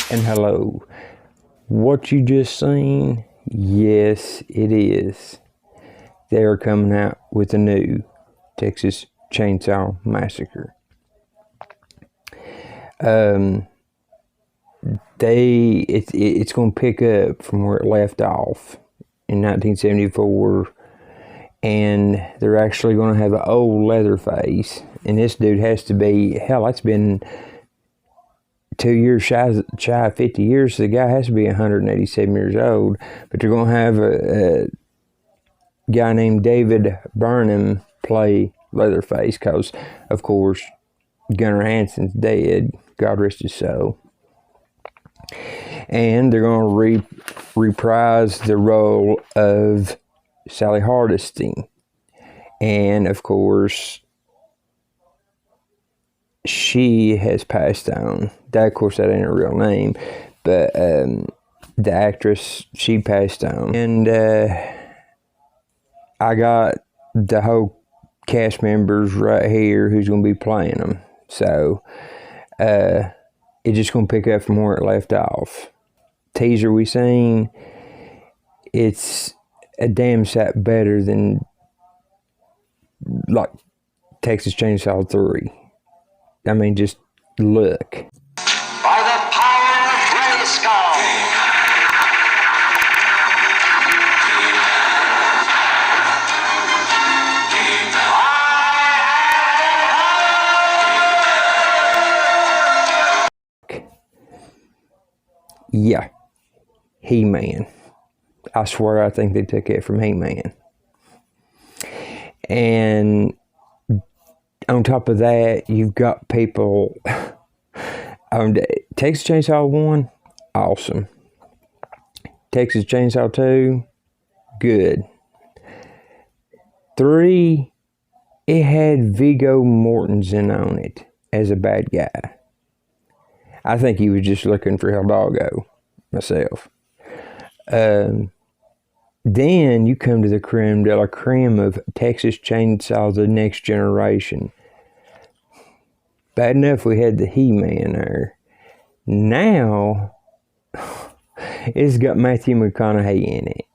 and hello. What you just seen, yes it is. They are coming out with a new Texas Chainsaw Massacre. It's going to pick up from where it left off in 1974, and they're actually going to have an old Leatherface, and this dude has to be, hell, that's been 2 years shy of 50 years, so the guy has to be 187 years old. But they're going to have a guy named David Burnham play Leatherface, because, of course, Gunnar Hansen's dead, God rest his soul. And they're going to reprise the role of Sally Hardesty. And, of course, she has passed on. That, of course, that ain't her real name, but the actress, she passed on. And I got the whole cast members right here who's going to be playing them. So it's just going to pick up from where it left off. Teaser we seen, it's a damn sight better than like Texas Chainsaw 3. I mean, just look. By the power of Grayskull. Yeah, He-Man. I swear I think they took it from He-Man. And on top of that, you've got people on Texas Chainsaw 1, awesome. Texas Chainsaw 2, good. 3, it had Viggo Mortensen on it as a bad guy. I think he was just looking for Hidalgo, myself. Then you come to the creme de la creme of Texas Chainsaw, The Next Generation. Bad enough we had the He-Man there. Now, it's got Matthew McConaughey in it.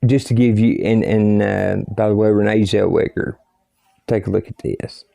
Just to give you, and by the way, Renee Zellweger. Take a look at this.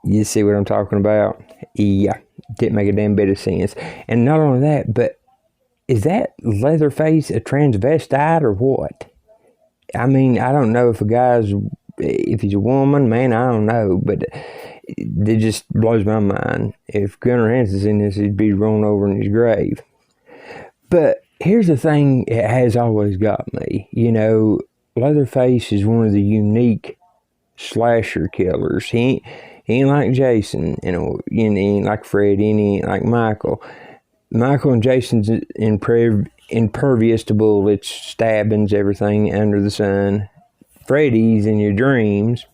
You see what I'm talking about? Yeah, didn't make a damn bit of sense. And not only that, but is that Leatherface a transvestite or what? I mean, I don't know if if he's a woman, man, I don't know, but it just blows my mind. If Gunnar Hansen's in this, he'd be rolling over in his grave. But here's the thing, it has always got me. You know, Leatherface is one of the unique slasher killers. He ain't like Jason, you know, he ain't like Freddy, and he ain't like Michael. Michael and Jason's impervious to bullets, stabbings, everything under the sun. Freddy's in your dreams.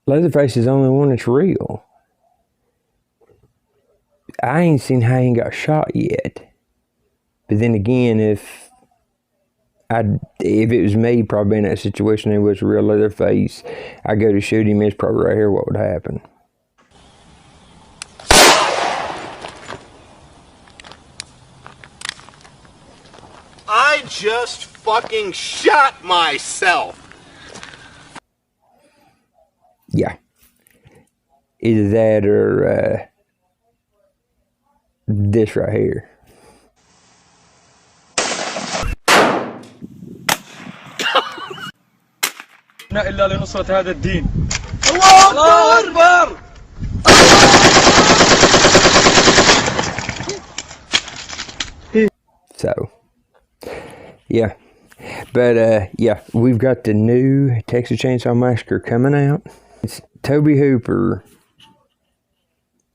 Leatherface is the only one that's real. I ain't seen how he got shot yet. But then again, if it was me, probably in that situation, it was a real Leatherface, I go to shoot him, it's probably right here what would happen. I just fucking shot myself. Yeah. Either that or this right here. إلا لنصرة هذا الدين. الله أكبر. So, yeah. But, yeah, we've got the new Texas Chainsaw Massacre coming out. It's Tobe Hooper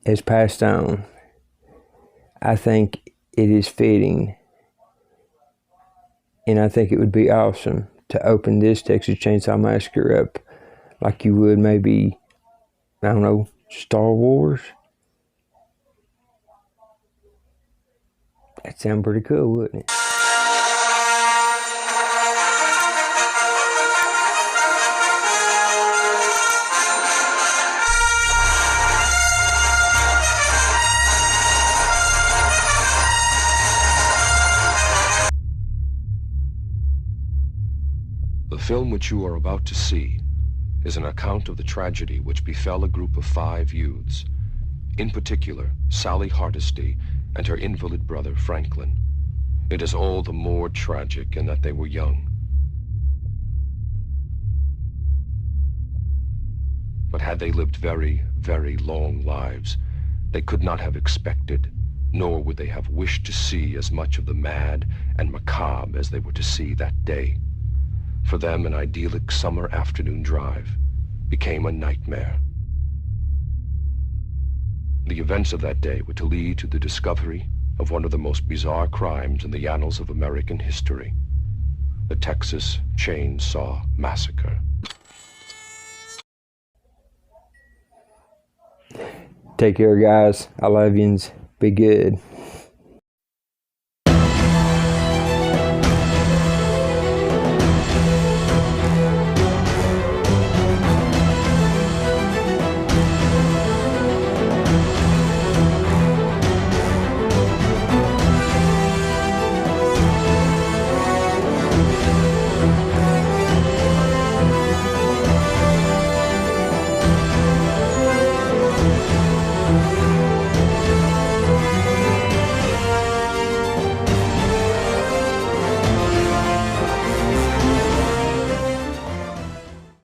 has passed on, I think it is fitting, and I think it would be awesome to open this Texas Chainsaw Massacre up like you would maybe, I don't know, Star Wars. That'd sound pretty cool, wouldn't it? The film which you are about to see is an account of the tragedy which befell a group of 5 youths, in particular Sally Hardesty and her invalid brother Franklin. It is all the more tragic in that they were young. But had they lived very, very long lives, they could not have expected, nor would they have wished to see as much of the mad and macabre as they were to see that day. For them, an idyllic summer afternoon drive became a nightmare. The events of that day were to lead to the discovery of one of the most bizarre crimes in the annals of American history, the Texas Chainsaw Massacre. Take care, guys. I love yous. Be good.